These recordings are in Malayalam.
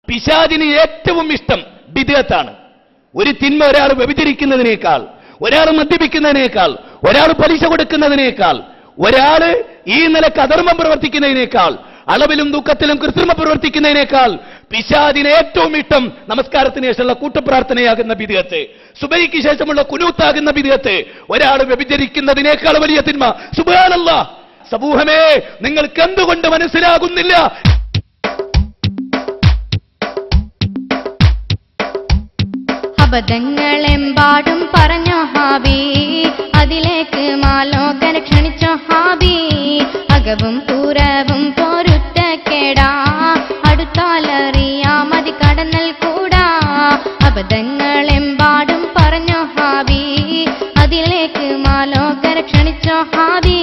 പിശാചിന് ഏറ്റവും ഇഷ്ടം ബിദ്അത്താണ്. ഒരു തിന്മ ഒരാൾ വ്യഭിചരിക്കുന്നതിനേക്കാൾ, ഒരാൾ മദ്യപിക്കുന്നതിനേക്കാൾ, ഒരാൾ പലിശ കൊടുക്കുന്നതിനേക്കാൾ, ഒരാൾ ഈ നിലക്ക് അധർമ്മം പ്രവർത്തിക്കുന്നതിനേക്കാൾ, അളവിലും ദുഃഖത്തിലും കൃത്രിമ പ്രവർത്തിക്കുന്നതിനേക്കാൾ പിശാചിന് ഏറ്റവും ഇഷ്ടം നമസ്കാരത്തിന് ശേഷമുള്ള കൂട്ടപ്രാർത്ഥനയാകുന്ന ബിദ്അത്ത്, സുബഹിക്ക് ശേഷമുള്ള കുനൂത്താകുന്ന ബിദ്അത്ത്, ഒരാൾ വ്യഭിചരിക്കുന്നതിനേക്കാൾ വലിയ തിന്മ. സുബ്ഹാനല്ലാഹ്. സമൂഹമേ, നിങ്ങൾക്ക് എന്തുകൊണ്ട് മനസ്സിലാകുന്നില്ല? അബദ്ധങ്ങളെമ്പാടും പറഞ്ഞോ ഹാബി, അതിലേക്ക് മാലോകനെ ക്ഷണിച്ചോ ഹാബി. അകവും പുറവും പൊരുത്തക്കേടാ, അടുത്താലറിയാം മതി കടന്നൽ കൂടാ. അബദ്ധങ്ങളെമ്പാടും പറഞ്ഞോ ഹാബി, അതിലേക്ക് മാലോകനെ ക്ഷണിച്ചോ ഹാബി.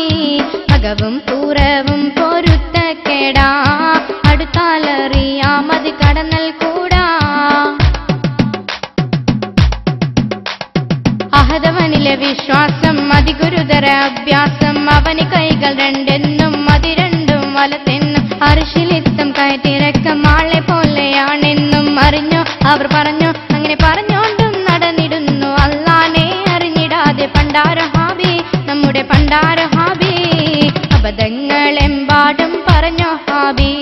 അകവും പുറവും പൊരുത്തക്കേടാ, അടുത്താലറിയാം മതി കടന്നൽ കൂടാ. അഹദവനിലെ വിശ്വാസം അതിഗുരുതര അഭ്യാസം, അവന് കൈകൾ രണ്ടെന്നും അതിരണ്ടും വലത്തെന്നും, അർശിലിത്തം കയറ്റിറക്കം ആളെ പോലെയാണെന്നും അറിഞ്ഞോ അവർ പറഞ്ഞു. അങ്ങനെ പറഞ്ഞോണ്ടും നടന്നിടുന്നു അല്ലാനെ അറിഞ്ഞിടാതെ പണ്ടാര ഹാബി, നമ്മുടെ പണ്ടാര ഹാബി. അബദ്ധങ്ങളെമ്പാടും പറഞ്ഞോ ഹാബി,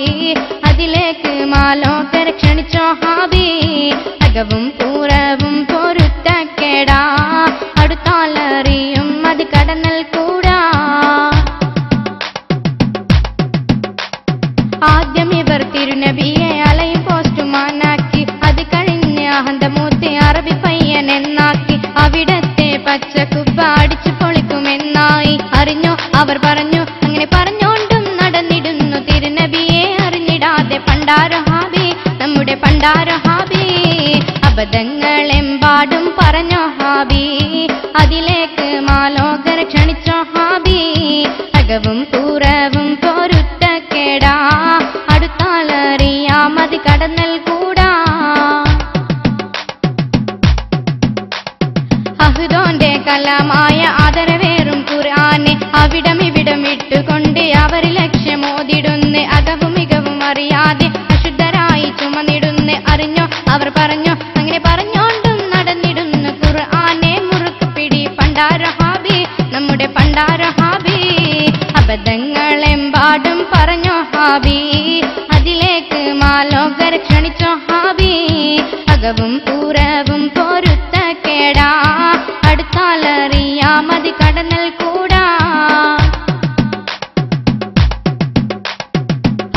അതിലേക്ക് മാലോകരെ ക്ഷണിച്ചോ ഹാബി. അകവും പൂരവും പൊരുത്തക്കേടാ, അടുത്താലറിയും അത് കടന്നൽ കൂടാ. ആദ്യം ഇവർ തിരുനബിയെ അലയും പോസ്റ്റുമാനാക്കി, അത് കഴിഞ്ഞ് അഹന്തമൂത്തി അറബി പയ്യൻ എന്നാക്കി. അവിടത്തെ പച്ചക്കുപ്പ അടിച്ചു പൊളിക്കുമെന്നായി അറിഞ്ഞോ അവർ പറഞ്ഞു. അങ്ങനെ പറഞ്ഞോണ്ടും നടന്നിടുന്നു തിരുനബിയെ അറിഞ്ഞിടാതെ പണ്ടാര ഹാബി, നമ്മുടെ പണ്ടാര ഹാബി. അബദ്ധങ്ങളെമ്പാടും പറഞ്ഞോ ഹാബി, അതിലേക്ക് മാലോകരെ ക്ഷണിച്ചോ ഹാബി. അകവും പുറവും പൊരുത്തക്കേടാ, അടുത്താലറിയാം അത് കടന്നൽ കൂടാ. അഹ്ദോന്റെ കലാമായ ആദരവേറും ഖുർആനെ അവിടം ഇവിടം ഇട്ടുകൊണ്ട് അവർ ലക്ഷ്യമോതിടുന്ന്. അകവും മികവും അറിയാതെ അശുദ്ധരായി ചുമന്നിടുന്ന് അറിഞ്ഞോ അവർ പറഞ്ഞു. അങ്ങനെ പറഞ്ഞോണ്ടും നടന്നിടുന്നു ഖുർആനെ മുറുക്ക് പിടി പണ്ടാര ഹാബി, നമ്മുടെ പണ്ടാര ഹാബി. അബദ്ധങ്ങളെമ്പാടും പറഞ്ഞോ ഹാബി, അതിലേക്ക് മാലോകരെ ക്ഷണിച്ചോ ഹാബി. അകവും പുറവും പൊരുത്തക്കേടാ, അടുത്താലറിയാം മതി കടന്നൽ കൂടാ.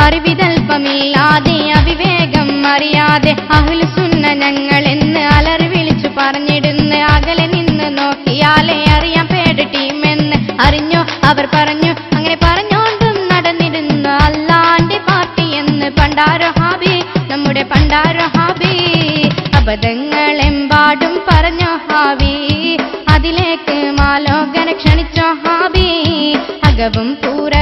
അറിവിതൽപ്പമില്ലാതെ അവിവേകം അറിയാതെ അഹ്ലുസുന്ന ഞങ്ങളെന്ന് അലറി വിളിച്ചു പറഞ്ഞിടുന്ന്. അകലെ നിന്ന് നോക്കിയാലേ അറിയാം പേട് ടീമെന്ന് അറിഞ്ഞോ അവർ പറഞ്ഞു. അങ്ങനെ പറഞ്ഞോണ്ടും നടന്നിരുന്നു അല്ലാന്റെ പാർട്ടി എന്ന് പണ്ടാര ഹാബി, നമ്മുടെ പണ്ടാര ഹാബി. അബദ്ധങ്ങളെമ്പാടും പറഞ്ഞോ ഹാബി, അതിലേക്ക് മാലോകനെ ക്ഷണിച്ചോ ഹാബി. അകവും പൂര